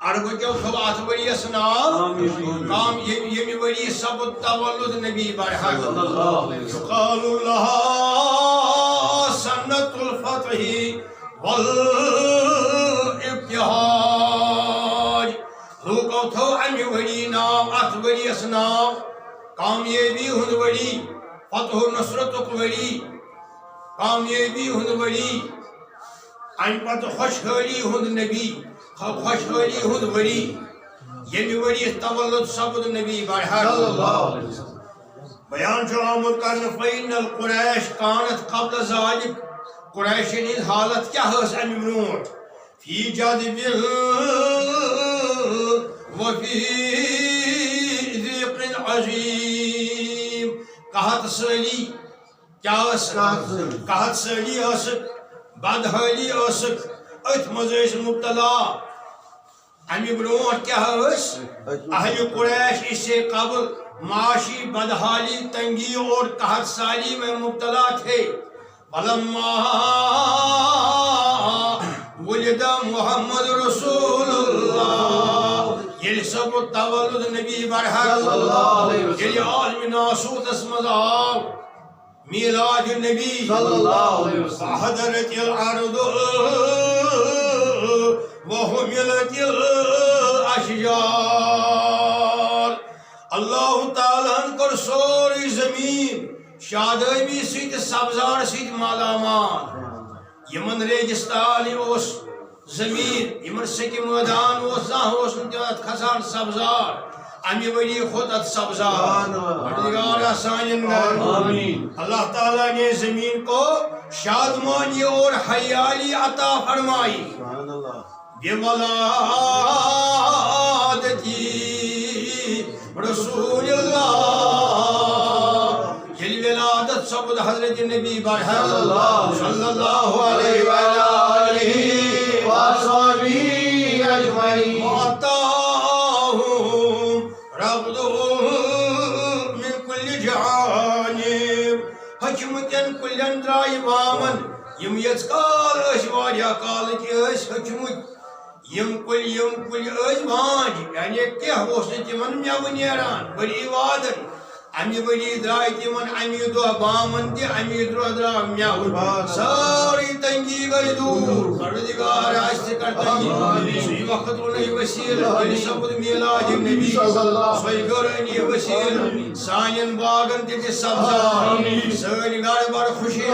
Arbukyo thova athvariya sunam. Kam yemi vari sabut tawallud nabi barhaq. Yuqalu laha sannatul fathi wal ibtihaj. Lukau tho ami vari naam athvariya sunam. Kamyabi hund vari. Fathu nusratuk vari. Kamyabi hund vari. Ain pat khoshhali hund nabi. خوشحالی ہند وری یمی وری تولد سبد نبی برحق بیان جو آمد کرن فین القریش کانت قبل ذالک قریشین حالت کیا ہے امی برونٹ فی جادب وفی ذیق عظیم قحط سالی کیا قحط سالی اسک بدحالی اسک ات مزیش مبتلا امی برونٹ کیا ہے اہل قریش اس سے قبل معاشی بدحالی تنگی اور قحط سالی میں مبتلا تھے فلما ولد محمد رسول اللہ یہ سب تولد نبی برحق یہ عالم ناسوت اسمد آو میلاد النبی فحضرت الارض وحملت الاشجار اللہ تعالیٰ کر سوری زمین شادابی سیت سبزار سیت مالا مال یمن ریگستان اس زمین یمن سکی میدان اس زاہ اس نتیات خسان سبزار امی ولی خود ات سبزار پروردگار آسان اللہ تعالیٰ نے زمین کو شادمانی اور حیالی عطا فرمائی بولادتی رسول اللہ یہ ولادت سبد حضرت نبی برحق صلی اللہ علیہ وآلہ وصحبہ اجمعین وعطاہم ربضہم من کل جانب حکمتن کلن درائی بامن یم یزکال اشواریا کال کی اس حکمت یم کل اس بانج یعنی کیا ہوسن تمن میو نیران بری وادن امی بری درائی تمن امی دو بامن تی امی دو درا میو ساری تنگی گئی دور پروردگار آستے کرتنگی سی وقت انہی وسیل یلی سبد میلاد نبی سوئی گرنی وسیل سانین باغن تی سبزار سانی گھر بار خوشی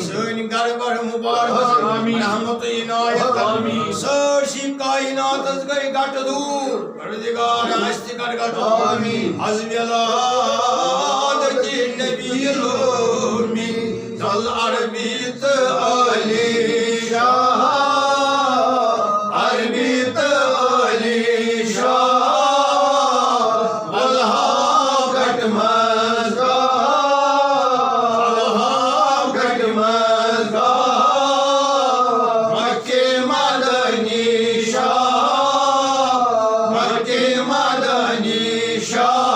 سانی گھر بار مبارک رحمت عنایت سرسی کائنات از گئی گھٹ دور پروردگار آستے کر گھٹ حضب ولادت نبی الامی ذل عربیت علی شاہ عربیت علی شاہ والہا گھٹ مزگاہ مکہ مدنی شاہ مکہ مدنی شاہ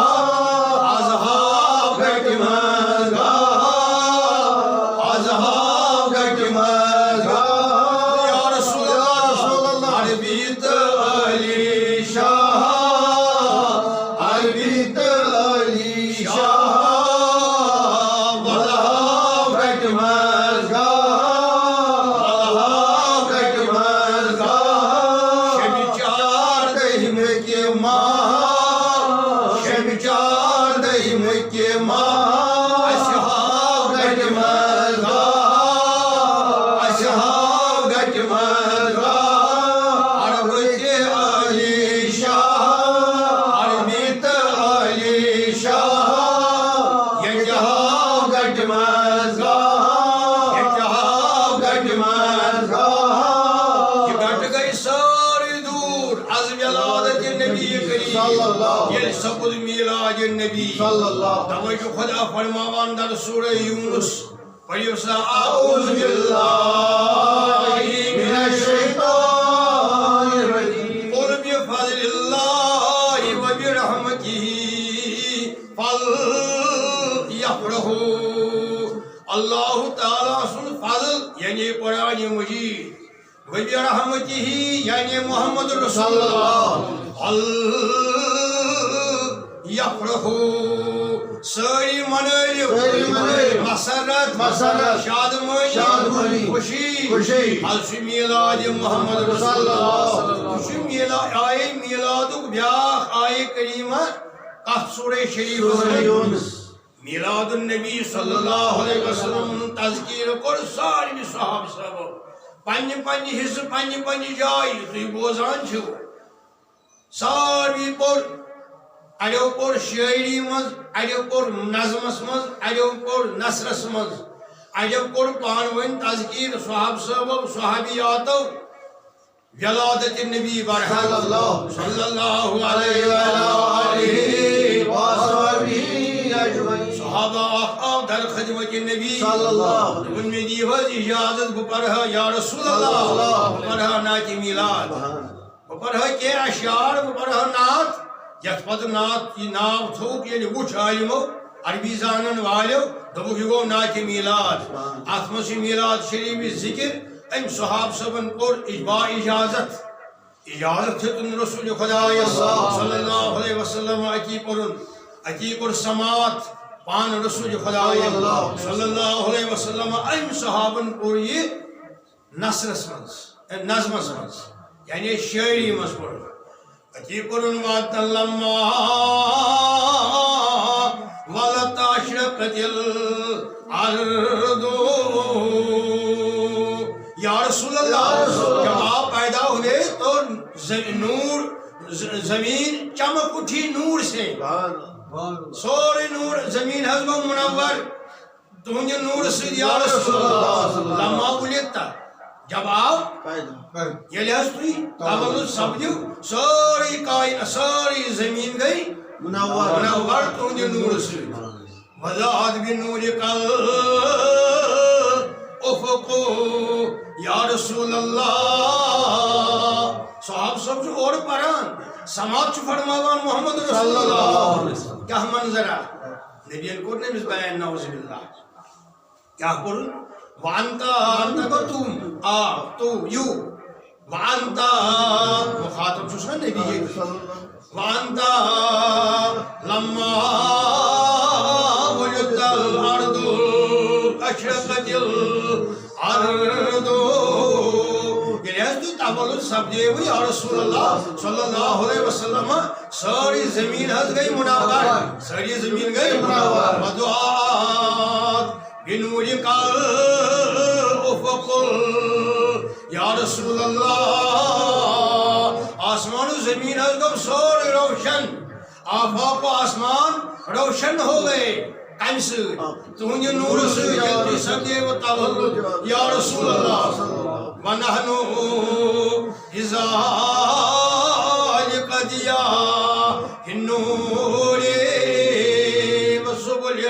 یہ سبد میلاد النبی توجہ خدا فرماوان در سورہ یونس پڑھیو سا اعوذ باللہ من الشیطان الرجیم قل بفضل اللہ وبرحمتہ فلیفرحوا اللہ تعالیٰ سن فضل یعنی قرآن مجید وبرحمته یعنی محمد رسول اللہ یفرحو ساری منائیو مسرت شادمانی خوشی حضر میلاد محمد رسول اللہ خوشی میلاد آئے میلادک بیاخ آئے کریمہ کف سورہ شریف میلاد النبی صلی اللہ علیہ وسلم تذکیر کر ساری صحابہ صحابہ پنی حصہ پنی جائی تھی بوزان چھو ساری پر اڑیو پور شاعری مز اڑیو پور نظمس مز اڑیو پور نثرس مز اڑیو پور پانوین تذکیر صحاب صحاب صحابیاتو ولادت النبی برحمت صلی اللہ علیہ وآلہ صحابہ آخاب در خدمت النبی صلی اللہ ان میں دیوز اجازت بپرہا یا رسول اللہ بپرہا ناتی میلاد بپرہا کے اشعار بپرہا نات یت پت نات یہ ناو تھوک یعنی وچ عالمو عربی زانن والو دبو یہ گو نات میلاد اتمسی میلاد شریف ذکر ام صحاب صبن پر اجبا اجازت تن رسول خدا صلی اللہ علیہ وسلم اکی پر سماعت پان رسول خدا صلی اللہ علیہ وسلم ام صحابن پر یہ نثرس مز نظمس مز یعنی شاعری مز پر اکی قرن وات لما ولت اشرقت الارض یا رسول اللہ جب آپ پیدا ہوئے تو نور زمین چمک اٹھی نور سے سورے نور زمین حضب منور تمہیں نور سے یا رسول اللہ لما ولدتا جب آپ یہ لحظ توی تولد سپدیو ساری کائن ساری زمین گئی منور تمہیں نور سے وضاحت بنور کل افقو یا رسول اللہ صحاب سب جو اور پران سماعت چو فرماوان محمد رسول اللہ کیا منظرہ نبی انکور نے مز بیان نعوذ باللہ کیا قرن وانتا انتا کو تم تو یو وانتا مخاطب چوسنا نبی یہ وانتا لما وجد الارض اشرقت الارض یعنی از تو تولد سبجے ہوئی یا رسول اللہ صلی اللہ علیہ وسلم ساری زمین حض گئی منور ساری زمین گئی منور ودعات بنور کل افق یا رسول اللہ آسمان و زمین حض گئی ساری روشن آفاق و آسمان روشن ہو گئے کم سے تُہنجِ نور سے جلتی سبجے و تولد یا رسول اللہ ونحن اذا لقدیا النور وسبل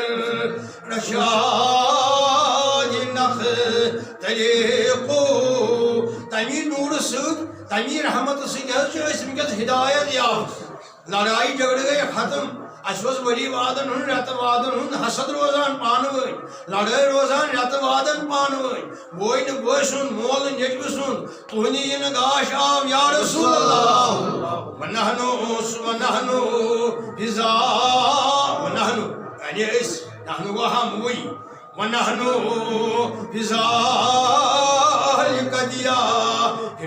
الرشاد نختلق تمیر نور سد تمیر رحمت سد اسمکت ہدایت یافت لڑائی جھگڑ گئے ختم اسوز ولی وادن ہن رت وادن ہن حسد روزان پانوئی لڑائی روزان رت وادن پانوئی بوئن بوسن مول نجب سن تہنی ان گاش آم یا رسول اللہ ونحنو بزا ونحنو یعنی اس نحنو کو ہم ہوئی ونحنو بزا لقدیا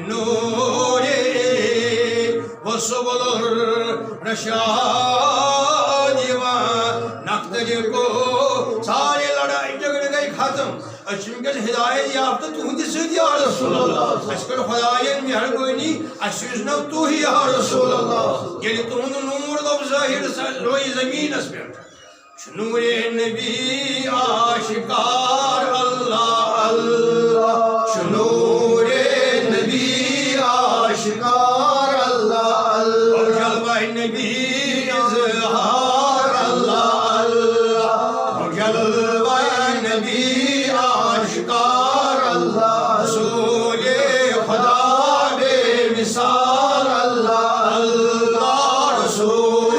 نور وسبل الرشاد کو سارے لڑائی جھگڑ گئی ختم اشمکت ہدایت یافتہ تہندِ سۭتۍ یا رسول اللہ اس کر خدایَن مہربٲنی اس سوٗزنو تُہۍ یا رسول اللہ ییٚلہِ تُہُنٛد نوٗر گوٚو ظٲہِر روزِ زمیٖنس پٮ۪ٹھ چھُ نوٗرِ نبی آشکار اللہ اللہ چھُ نوٗرِ نبی آشکار اللہ اللہ جلوہ نبی اظہار اللہ اللہ جلوہ نبی آشکار اللہ رسول خدا بے مثال اللہ اللہ رسول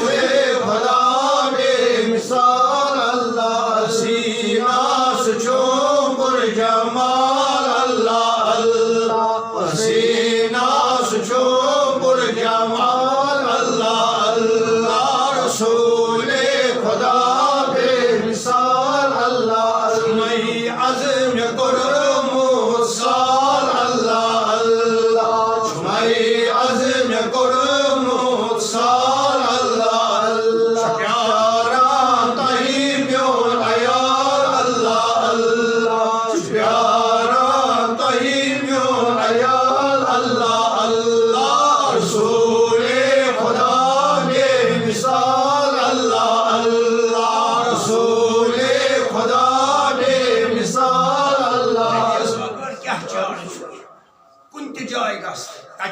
خدا بے مثال اللہ سینہ سے چوم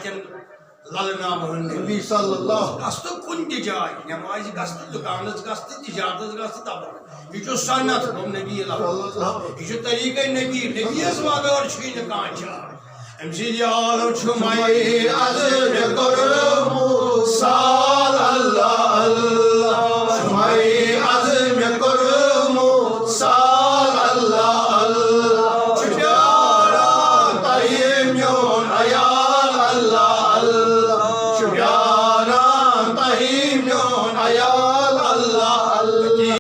tın lalınamın Nebi sallallahu gastı kundi cay nemazi gastı dukanız gastı ticaretiniz gastı da hiç sanat bu nebi sallallahu hiç tarika nebi esmadı orçini kança emsil yalım çumayı azır korumu sallallahu Allah çumayı azır korumu sallallahu Allah çükyara tayyim yon ayal Allah Allah çükyara tayyim yon ayal